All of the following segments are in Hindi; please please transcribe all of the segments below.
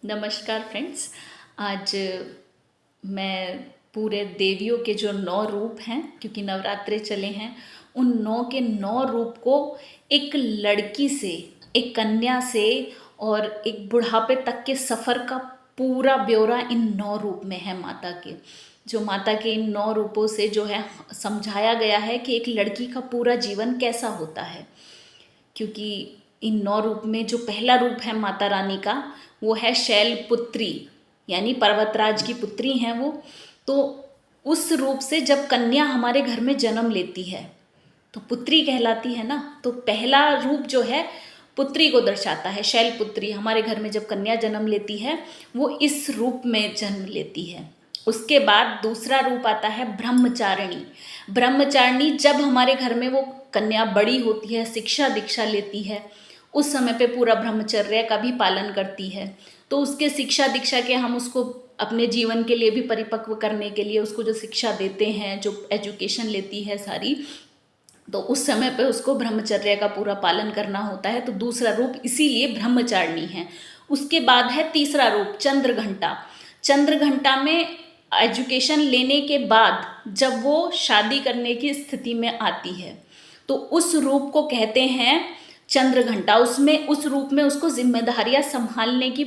नमस्कार फ्रेंड्स। आज मैं पूरे देवियों के जो 9 रूप हैं, क्योंकि नवरात्रे चले हैं, उन 9 के 9 रूप को एक लड़की से, एक कन्या से और एक बुढ़ापे तक के सफ़र का पूरा ब्यौरा इन 9 रूप में है माता के। जो माता के इन 9 रूपों से जो है समझाया गया है कि एक लड़की का पूरा जीवन कैसा होता है। क्योंकि इन 9 रूप में जो पहला रूप है माता रानी का, वो है शैलपुत्री, यानी पर्वतराज की पुत्री हैं वो। तो उस रूप से जब कन्या हमारे घर में जन्म लेती है तो पुत्री कहलाती है ना। तो पहला रूप जो है पुत्री को दर्शाता है। शैलपुत्री हमारे घर में जब कन्या जन्म लेती है वो इस रूप में जन्म लेती है। उसके बाद दूसरा रूप आता है ब्रह्मचारिणी। ब्रह्मचारिणी जब हमारे घर में वो कन्या बड़ी होती है, शिक्षा दीक्षा लेती है, उस समय पे पूरा ब्रह्मचर्य का भी पालन करती है। तो उसके शिक्षा दीक्षा के हम उसको अपने जीवन के लिए भी परिपक्व करने के लिए उसको जो शिक्षा देते हैं, जो एजुकेशन लेती है सारी, तो उस समय पे उसको ब्रह्मचर्य का पूरा पालन करना होता है। तो दूसरा रूप इसीलिए ब्रह्मचारिणी है। उसके बाद है तीसरा रूप चंद्रघंटा। चंद्रघंटा में एजुकेशन लेने के बाद जब वो शादी करने की स्थिति में आती है तो उस रूप को कहते हैं चंद्रघंटा। उसमें उस रूप में उसको जिम्मेदारियां संभालने की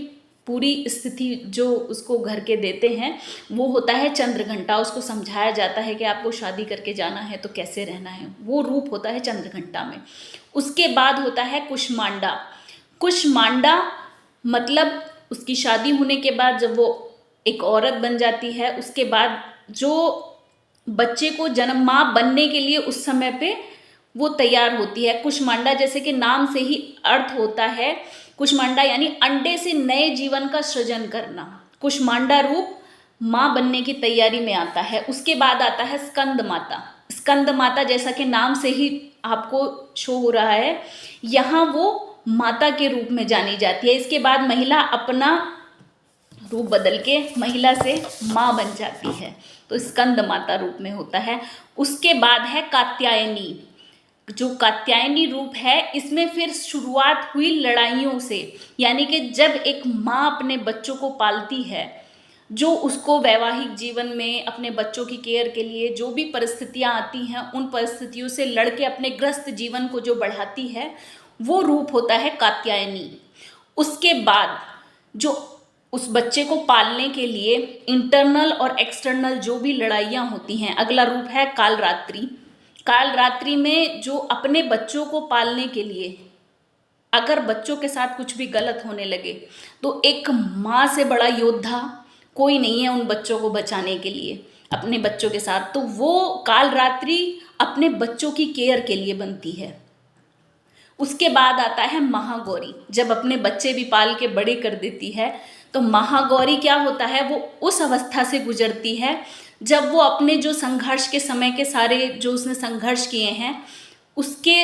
पूरी स्थिति जो उसको घर के देते हैं वो होता है चंद्रघंटा। उसको समझाया जाता है कि आपको शादी करके जाना है तो कैसे रहना है, वो रूप होता है चंद्रघंटा में। उसके बाद होता है कुष्मांडा। कुष्मांडा मतलब उसकी शादी होने के बाद जब वो एक औरत बन जाती है, उसके बाद जो बच्चे को जन्म माँ बनने के लिए उस समय पे वो तैयार होती है। कुष्मांडा जैसे कि नाम से ही अर्थ होता है, कुष्मांडा यानी अंडे से नए जीवन का सृजन करना। कुष्मांडा रूप माँ बनने की तैयारी में आता है। उसके बाद आता है स्कंद माता। स्कंद माता जैसा कि नाम से ही आपको शो हो रहा है, यहाँ वो माता के रूप में जानी जाती है। इसके बाद महिला अपना रूप बदल के महिला से माँ बन जाती है, तो स्कंद माता रूप में होता है। उसके बाद है कात्यायनी। जो कात्यायनी रूप है इसमें फिर शुरुआत हुई लड़ाइयों से, यानी कि जब एक माँ अपने बच्चों को पालती है, जो उसको वैवाहिक जीवन में अपने बच्चों की केयर के लिए जो भी परिस्थितियाँ आती हैं उन परिस्थितियों से लड़के अपने ग्रस्त जीवन को जो बढ़ाती है, वो रूप होता है कात्यायनी। उसके बाद जो उस बच्चे को पालने के लिए इंटरनल और एक्सटर्नल जो भी लड़ाइयाँ होती हैं, अगला रूप है कालरात्रि। कालरात्रि में जो अपने बच्चों को पालने के लिए अगर बच्चों के साथ कुछ भी गलत होने लगे तो एक माँ से बड़ा योद्धा कोई नहीं है उन बच्चों को बचाने के लिए अपने बच्चों के साथ। तो वो कालरात्रि अपने बच्चों की केयर के लिए बनती है। उसके बाद आता है महागौरी। जब अपने बच्चे भी पाल के बड़े कर देती है तो महागौरी क्या होता है, वो उस अवस्था से गुजरती है जब वो अपने जो संघर्ष के समय के सारे जो उसने संघर्ष किए हैं उसके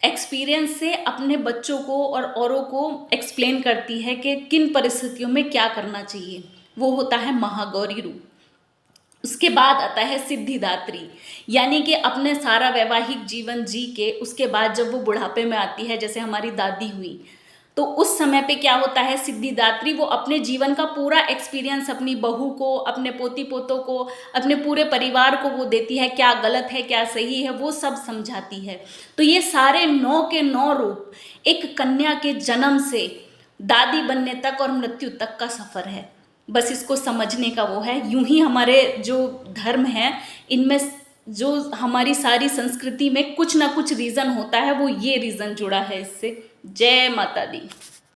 एक्सपीरियंस से अपने बच्चों को और औरों को एक्सप्लेन करती है कि किन परिस्थितियों में क्या करना चाहिए। वो होता है महागौरी रूप। उसके बाद आता है सिद्धिदात्री, यानी कि अपने सारा वैवाहिक जीवन जी के उसके बाद जब वो बुढ़ापे में आती है, जैसे हमारी दादी हुई, तो उस समय पे क्या होता है, सिद्धिदात्री वो अपने जीवन का पूरा एक्सपीरियंस अपनी बहू को, अपने पोती पोतों को, अपने पूरे परिवार को वो देती है, क्या गलत है क्या सही है वो सब समझाती है। तो ये सारे 9 के 9 रूप एक कन्या के जन्म से दादी बनने तक और मृत्यु तक का सफ़र है। बस इसको समझने का वो है। यूं ही हमारे जो धर्म है इनमें जो हमारी सारी संस्कृति में कुछ ना कुछ रीज़न होता है, वो ये रीज़न जुड़ा है इससे। जय माता दी।